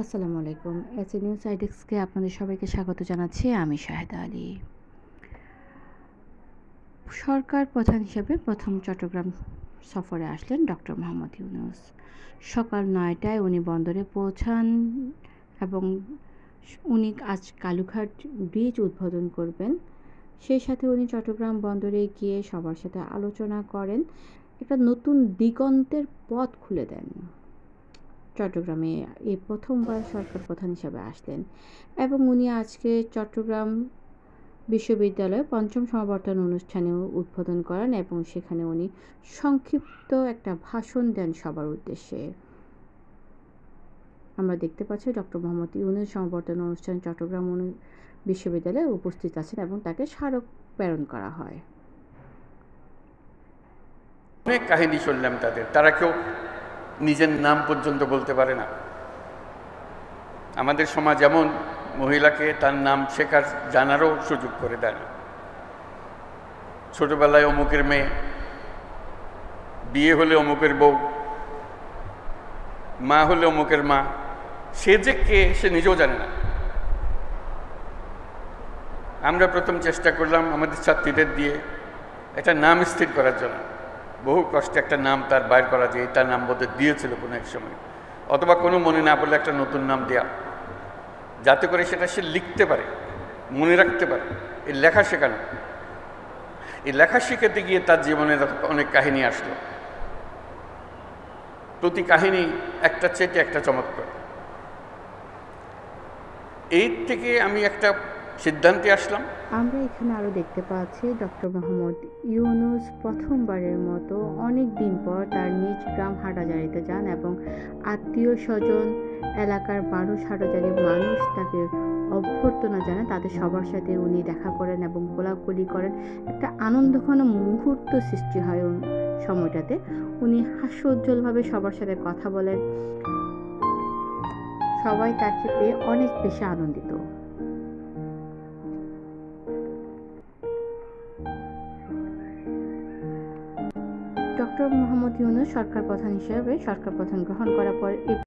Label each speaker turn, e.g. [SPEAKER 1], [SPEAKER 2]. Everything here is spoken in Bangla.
[SPEAKER 1] আসসালামু আলাইকুম। এসএ নিউজ আইডেক্সকে আপনাদের সবাইকে স্বাগত জানাচ্ছি। আমি শাহেদা আলী। সরকার প্রধান হিসেবে প্রথম চট্টগ্রাম সফরে আসলেন ডক্টর মোহাম্মদ ইউনূস। সকাল ৯টায় উনি বন্দরে পৌঁছান এবং উনি আজ কালুঘাট ব্রিজ উদ্বোধন করবেন। সেই সাথে উনি চট্টগ্রাম বন্দরে গিয়ে সবার সাথে আলোচনা করেন, একটা নতুন দিগন্তের পথ খুলে দেন। চট্টগ্রামে এই প্রথমবার সরকার প্রধান হিসাবে আসলেন এবং উনি আজকে চট্টগ্রাম বিশ্ববিদ্যালয়ে পঞ্চম সমাবর্তন অনুষ্ঠানেও উদ্বোধন করেন এবং সেখানে উনি সংক্ষিপ্ত একটা ভাষণ দেন সবার উদ্দেশ্যে। আমরা দেখতে পাচ্ছি ডক্টর মোহাম্মদ ইউনূস সমাবর্তন অনুষ্ঠানে চট্টগ্রাম বিশ্ববিদ্যালয়ে উপস্থিত আছেন এবং তাকে স্মারক প্রেরণ করা হয়।
[SPEAKER 2] অনেক কাহিনী শুনলাম তারা কেউ নিজের নাম পর্যন্ত বলতে পারে না। আমাদের সমাজ এমন, মহিলাকে তার নাম শেখার জানারও সুযোগ করে দেয় না। ছোটবেলায় অমুকের মেয়ে, বিয়ে হলে অমুকের বউ, মা হলে অমুকের মা, সে যে কে সে নিজেও জানে না। আমরা প্রথম চেষ্টা করলাম আমাদের ছাত্রীদের দিয়ে একটা নাম স্থির করার জন্য। বহু কষ্টে একটা নাম তার বাইর করা যায়, তার নাম বোধহয় দিয়েছিল কোনো এক সময়, অথবা কোনো মনে না পড়লে একটা নতুন নাম দেয়া, যাতে করে সেটা সে লিখতে পারে, মনে রাখতে পারে। এই লেখা শেখানো, এই লেখা শিখাতে গিয়ে তার জীবনে অনেক কাহিনী আসলো। প্রতি কাহিনী একটা চেটে একটা চমৎকার। এই থেকে আমি একটা সিদ্ধান্তে আসলাম।
[SPEAKER 1] আমরা এখানে আরও দেখতে পাচ্ছি ডক্টর মোহাম্মদ ইউনূস প্রথমবারের মতো অনেক দিন পর তার নিজ গ্রাম হাটাজারিতে যান এবং আত্মীয় স্বজন, এলাকার মানুষ, হাটাজারির মানুষ তাকে অভ্যর্থনা জানায়। তাদের সবার সাথে উনি দেখা করেন এবং কোলাকুলি করেন। একটা আনন্দঘন মুহূর্ত সৃষ্টি হয় সময়টাতে। উনি হাস্যোজ্জ্বলভাবে সবার সাথে কথা বলেন। সবাই তাকে পেয়ে অনেক বেশি আনন্দিত। ডক্টর মোহাম্মদ ইউনূস সরকার প্রধান হিসেবে সরকার প্রধান গ্রহণ করার পর